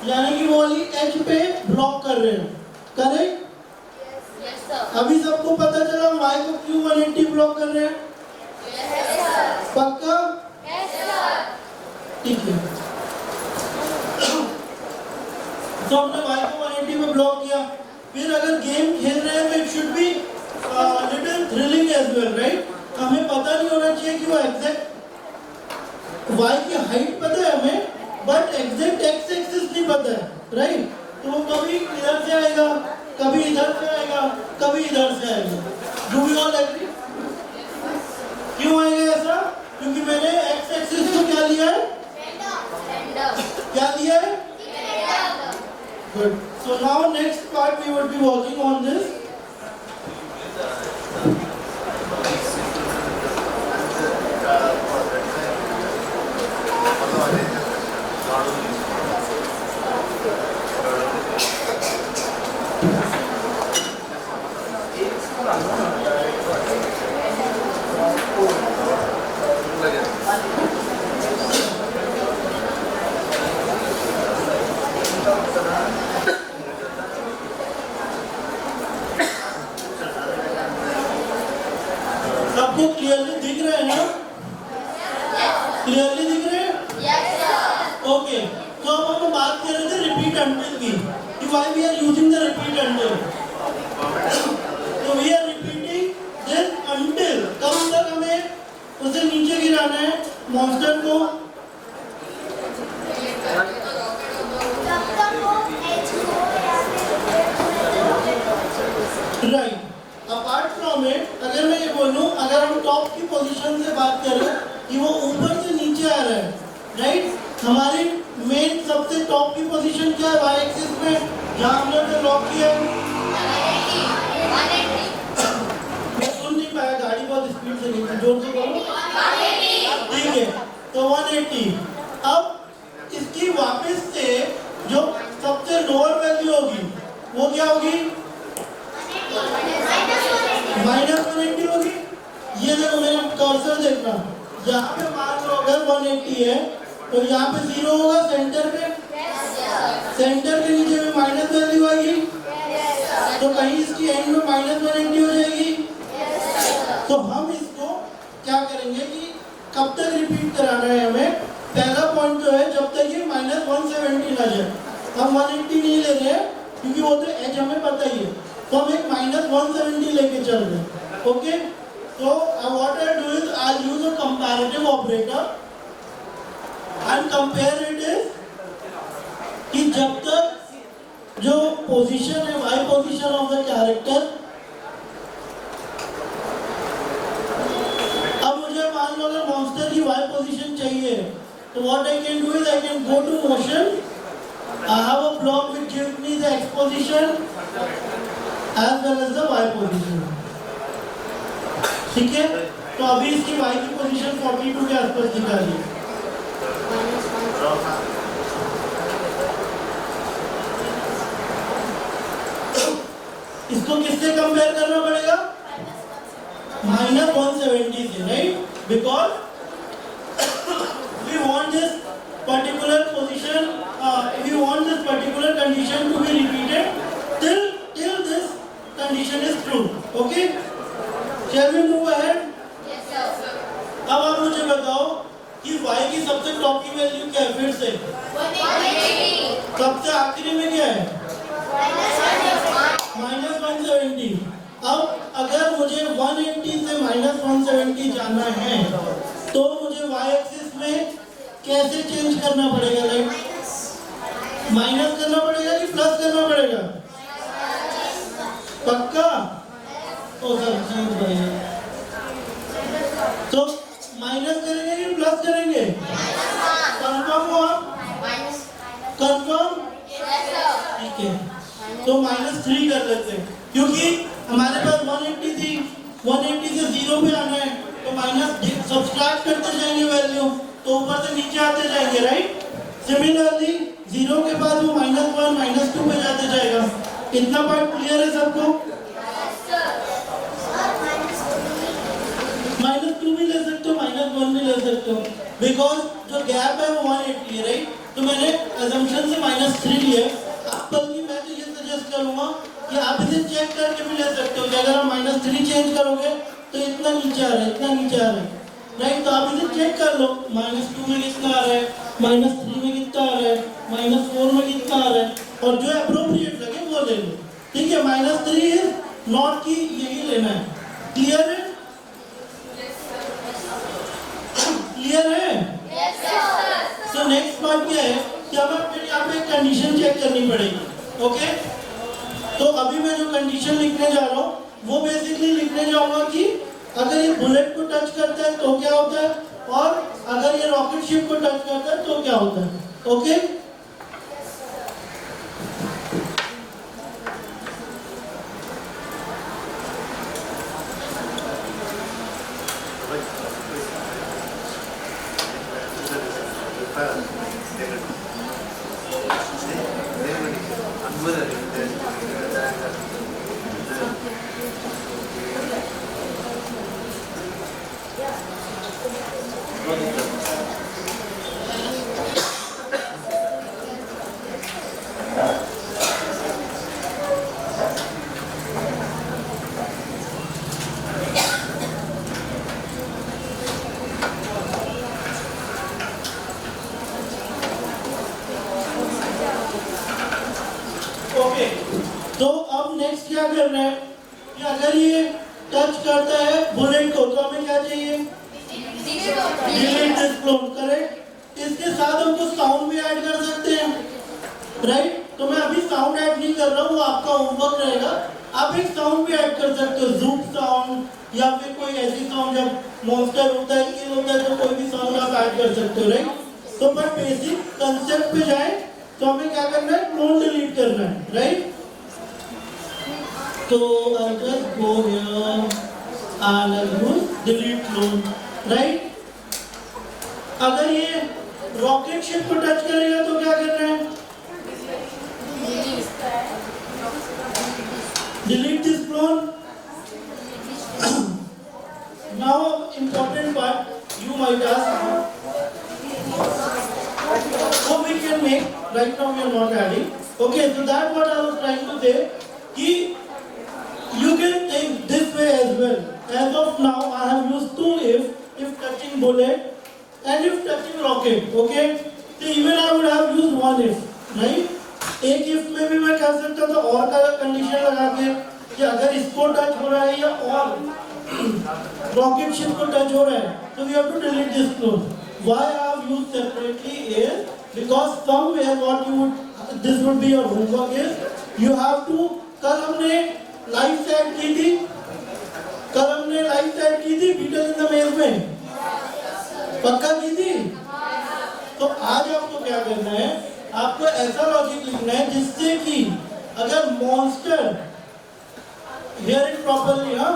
यानी कि वो वाली एज पे ब्लॉक कर रहे हैं। करेक्ट? Yes, sir. अभी सबको पता चला हम y को क्यों 180 ब्लॉक कर रहे हैं? Yes, sir. पक्का? Yes, sir. ठीक है। तो हमने y को 180 में ब्लॉक किया। फिर अगर गेम खेल रहे हैं तो it should be little thrilling as well, right? हमें पता नहीं होना चाहिए कि वो एग्जैक्ट y की हाइट पता है हमें, बट एग्जैक्ट x एक्सिस नहीं पता है, राइट? तो वो कभी इधर से आएगा, कभी इधर से आएगा, कभी इधर से आएगा। Do we all agree? क्यों आएगा ऐसा? क्योंकि मैंने x एक्सिस को क्या लिया है? क्या लिया है? Good. So now next part we will be working on this. सबको क्लियरली दिख रहे हैं ना? क्लियरली दिख रहे हैं? ओके। तो अब हम बात कर रहे थे रिपीट अंटिल की, कि why we are using the repeat until. तो we are repeating this until कब तक हमें उसे नीचे गिराना है मॉन्स्टर को? राइट। अपार्ट फ्रॉम इट, अगर मैं ये बोलूं, अगर हम टॉप की पोजीशन से बात करें कि वो ऊपर से नीचे आ रहा है, राइट? हमारी मेन सबसे टॉप की पोजीशन क्या है y एक्सिस में, जहां हमने उसे लॉक किया है? मैं सुन नहीं पाया, गाड़ी बहुत स्पीड से गई थी, जोर से बोलो। ठीक है, तो 180। अब इसकी वापस से जो सबसे लोअर वैल्यू होगी वो क्या होगी? -180 होगी। ये देखो मेरा कर्सर देखना, यहाँ पे मान लो अगर 180 है तो यहाँ पे 0 होगा सेंटर पे, सेंटर के नीचे में माइनस वैल्यू आएगी, तो कहीं इसकी एंड में -180 हो जाएगी। तो हम इसको क्या करेंगे कि कब तक रिपीट कराना है हमें? पहला पॉइंट जो है जब तक ये -170 ना जाए। हम 180 नहीं ले रहे हैं क्योंकि वो तो एज हमें पता ही है, तो हम एक -170 लेके चल रहे हैं। ओके, तो what I do is I use a comparative operator and compare it is कि जब तक जो पोजीशन है y position of the character, अब मुझे मान लो अगर मॉन्स्टर की y पोजीशन चाहिए तो what I can do is I can go to motion, I have a block which gives me the x position as well as the y position. ठीक है? तो अभी इसकी y की पोजीशन 42 के आसपास दिखा रही है। इसको किससे कंपेयर करना पड़ेगा? -170 से, right? Because we want this particular position, we want this particular condition to be repeated till this condition is true. Okay? Shall we move ahead? अब आप मुझे बताओ कि y की सबसे टॉप की वैल्यू क्या है? फिर से 180। सबसे आखिरी में क्या है? -170। अब अगर मुझे 180 से -170 जाना है तो मुझे y एक्सिस में कैसे चेंज करना पड़ेगा? लाइक माइनस करना पड़ेगा कि प्लस करना पड़ेगा? पक्का? ओ सर समझ गए। तो माइनस करेंगे कि प्लस करेंगे? कंफर्म हो आप? कंफर्म? ठीक है, तो -3 कर लेते हैं क्योंकि हमारे पास 180 थी, 180 से 0 पे आना है तो माइनस सब्सट्रैक्ट करते जाएंगे वैल्यू, तो ऊपर से नीचे आते जाएंगे, राइट? सिमिलरली 0 के बाद वो -1 -2 पे जाते जाएगा। इतना पार्ट क्लियर है सबको? -2 -2 भी ले सकते हो, -1 भी ले सकते हो, बिकॉज जो गैप है वो 180 है, राइट? तो मैंने assumption से -3 लिया है। आप बल्कि मैं तो ये सजेस्ट करूंगा कि आप इसे चेक करके भी ले सकते हो कि अगर आप -3 चेंज करोगे तो इतना नीचे आ रहा है, इतना नीचे आ रहा है, राइट? तो आप इसे चेक कर लो, -2 में कितना आ रहा है, -3 में कितना आ रहा है, -4 में कितना आ रहा है, और जो अप्रोप्रिएट लगे वो ले लो, ठीक है? -3 इज नॉट कि यही लेना है। क्लियर है? क्लियर है? तो नेक्स्ट पार्ट क्या है कि हमें फिर यहाँ पे कंडीशन चेक करनी पड़ेगी, ओके? तो अभी मैं जो कंडीशन लिखने जा रहा हूँ वो बेसिकली लिखने जाऊंगा कि अगर ये बुलेट को टच करता है तो क्या होता है, और अगर ये रॉकेट शिप को टच करता है तो क्या होता है, ओके? ओके, तो अब नेक्स्ट क्या करना है कि अगर ये टच करता है बुलेट को तो हमें क्या चाहिए? Delete this clone, correct? इसके साथ हम कुछ साउंड भी ऐड कर सकते हैं, राइट? तो मैं अभी साउंड ऐड नहीं कर रहा हूँ, वो आपका होमवर्क रहेगा। आप एक साउंड भी ऐड कर सकते हो, ज़ूप साउंड या फिर कोई ऐसी साउंड, जब मॉन्स्टर होता है, किल होता है, तो कोई भी साउंड आप ऐड कर सकते हो, राइट? तो पर बेसिक कंसेप्ट पे जाए तो हमें क्या करना है? क्लोन डिलीट करना है, राइट? तो I'll just go here and I'll use delete clone, right? अगर ये रॉकेट शिप को टच करेगा तो क्या करना है? Delete this clone. Now important part, you might ask, how we can make? Right now we are not adding. Okay, so that what I was trying to say. कि you can think this way as well. As of now, I have used two if touching bullet and if touching rocket. Okay, so even I would have used one if, right? एक if में भी मैं कर सकता था और का condition लगा के कि अगर इसको टच हो रहा है या और रॉकेट शिप को टच हो रहा है तो we have to delete this clone. Why I have used separately is because somewhere what you would, this would be your homework is you have to, कल हमने लाइव सेट की थी, beetle in the मेज में, पक्का की थी? तो आज आपको क्या करना है? आपको ऐसा लॉजिक लिखना है जिससे कि अगर मॉन्स्टर, हियर इट प्रॉपर्ली, हाँ,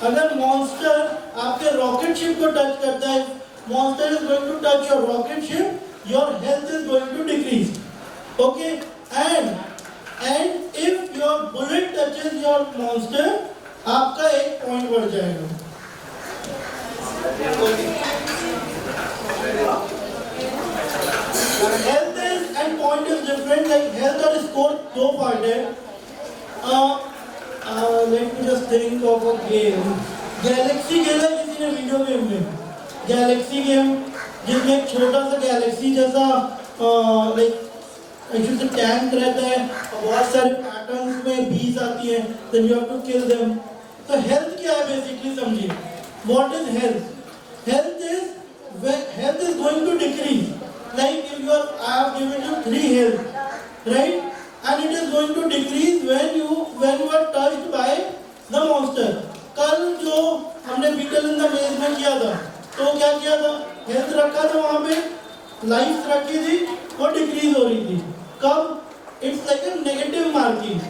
अगर मॉन्स्टर आपके रॉकेट शिप को टच करता है, monster is going to touch your rocket ship, your health is going to decrease, okay? And if your bullet touches your monster, आपका 1 पॉइंट बढ़ जाएगा। Health is and point is different, like health और score दो part है। Let me just think of a game. Galaxy खेला किसी ने video game में? गैलेक्सी गेम जिसमें एक छोटा सा गैलेक्सी जैसा लाइक एक्चुअली से टैंक रहता है, बहुत सारे पैटर्न्स में बीज आती है, then you have to kill them. तो हेल्थ क्या है बेसिकली समझिए। What is health? Health is going to decrease, like if I have given you 3 health, right? And it is going to decrease when you are touched by the monster. कल जो हमने beetle in the मेज में किया था, तो क्या किया था? हेल्थ रखा था वहां पे, लाइफ रखी थी, वो डिक्रीज हो रही थी। कब? It's like a negative marking,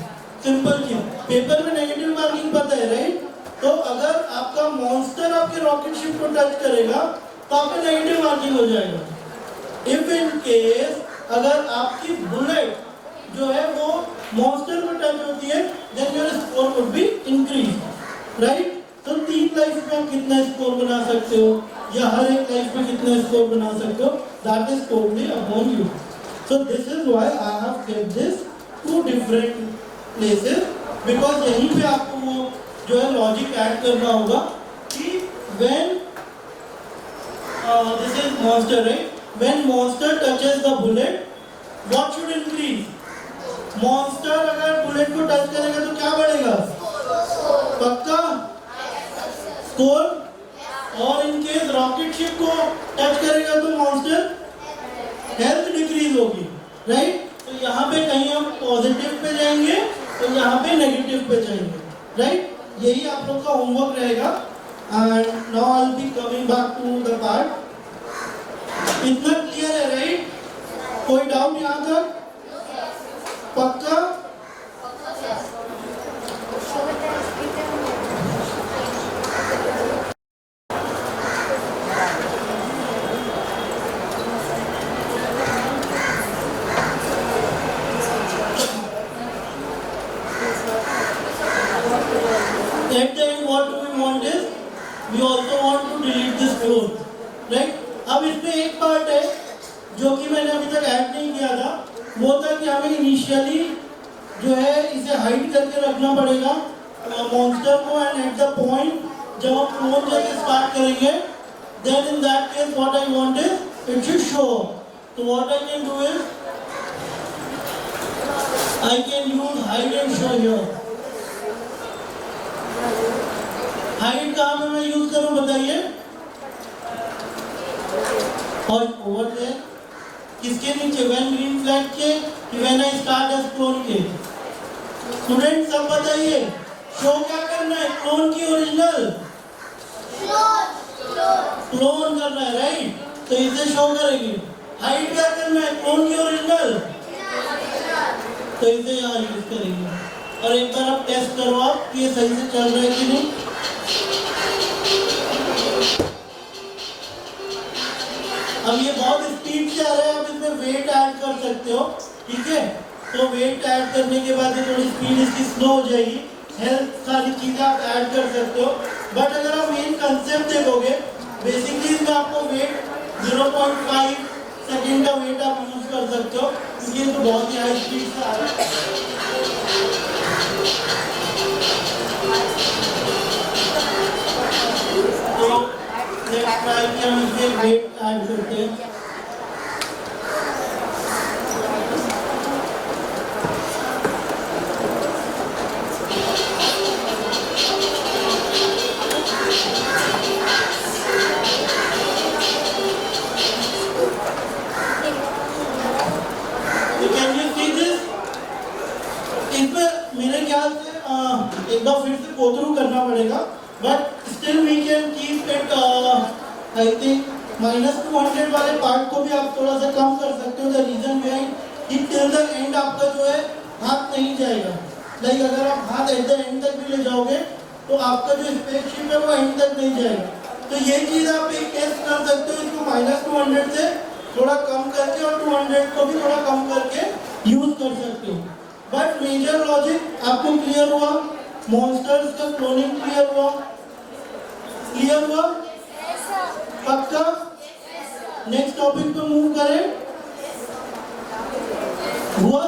simple चीज। पेपर में नेगेटिव मार्किंग पता है, राइट? तो अगर आपका मॉन्स्टर आपके रॉकेट शिप को टच करेगा तो आपका नेगेटिव मार्किंग हो जाएगा। इफ इन केस अगर आपकी बुलेट जो है वो मॉन्स्टर को टच होती है, then your score would be increase, right? तो 3 लाइफ में आप कितना स्कोर बना सकते हो या हर एक लाइफ में कितना स्कोर बना सकते हो, that is totally upon you. So this is why I have kept this 2 different places, because यहीं पे आपको वो जो है लॉजिक ऐड करना होगा कि when this is monster, right? When monster touches the bullet, what should increase? Monster अगर bullet को टच करेगा तो क्या बढ़ेगा? पक्का? स्कोर? और in case rocket ship को टच करेगा तो monster हेल्थ डिक्रीज होगी, राइट? तो यहाँ पे कहीं हम पॉजिटिव पे जाएंगे तो यहाँ पे नेगेटिव पे जाएंगे, राइट? यही आप लोग का होमवर्क रहेगा. And now I'll be coming back to the part. इतना क्लियर है, राइट? कोई डाउट यहाँ तक? पक्का? At the end, what do we want is we also want to delete this floor, right? अब इसमें एक पार्ट है जो कि मैंने अभी तक ऐड नहीं किया था, वो था कि हमें इनिशियली जो है इसे हाइड करके रखना पड़ेगा मॉन्स्टर को, एंड एट द पॉइंट जब हम क्लोन करके स्टार्ट करेंगे, then in that case what I want is it should show. तो what I can do is I can use hide and show here. Hide कहाँ पे मैं use करूं बताइए? और ओवर देयर किसके नीचे? व्हेन ग्रीन फ्लैग के कि when I start as clone के? स्टूडेंट सब बताइए, शो क्या करना है? क्लोन की ओरिजिनल क्लोन करना है, राइट? तो इसे शो करेंगे. हाइड क्या करना है? क्लोन की ओरिजिनल, तो इसे यहाँ यूज करेंगे. और एक बार आप टेस्ट करो आप कि ये सही से चल रहा है कि नहीं. अब ये बहुत स्पीड से आ रहा है, आप इसमें वेट ऐड कर सकते हो, ठीक है? तो वेट ऐड करने के बाद ये थोड़ी स्पीड इसकी स्लो हो जाएगी. हेल्थ सारी चीज़ें आप ऐड कर सकते हो. बट अगर आप मेन कंसेप्ट देखोगे, बेसिकली इसमें आपको वेट 0.5 सेकेंड का वेट आप यूज कर सकते हो, क्योंकि ये तो बहुत ही हाई स्पीड से आ रहा है. तो लेट्स ट्राई कि हम इसमें वेट ऐड करते हैं. मेरे ख्याल से एक बार फिर से गो थ्रू करना पड़ेगा, but still we can keep it. I think -200 वाले पार्ट को भी आप थोड़ा सा कम कर सकते हो. द रीजन बिहाइंड कि टिल द एंड आपका जो है हाथ नहीं जाएगा. लाइक अगर आप हाथ एट द एंड तक भी ले जाओगे तो आपका जो स्पेसशिप है वो एंड तक नहीं जाएगा. तो ये चीज़ आप एक टेस्ट कर सकते हो, इसको -200 से थोड़ा कम करके और 200 को भी थोड़ा कम करके यूज कर सकते हो. बट मेजर लॉजिक आपको क्लियर हुआ? मॉन्स्टर्स का क्लोनिंग क्लियर हुआ? क्लियर हुआ? पक्का? नेक्स्ट टॉपिक पे मूव करें. हुआ?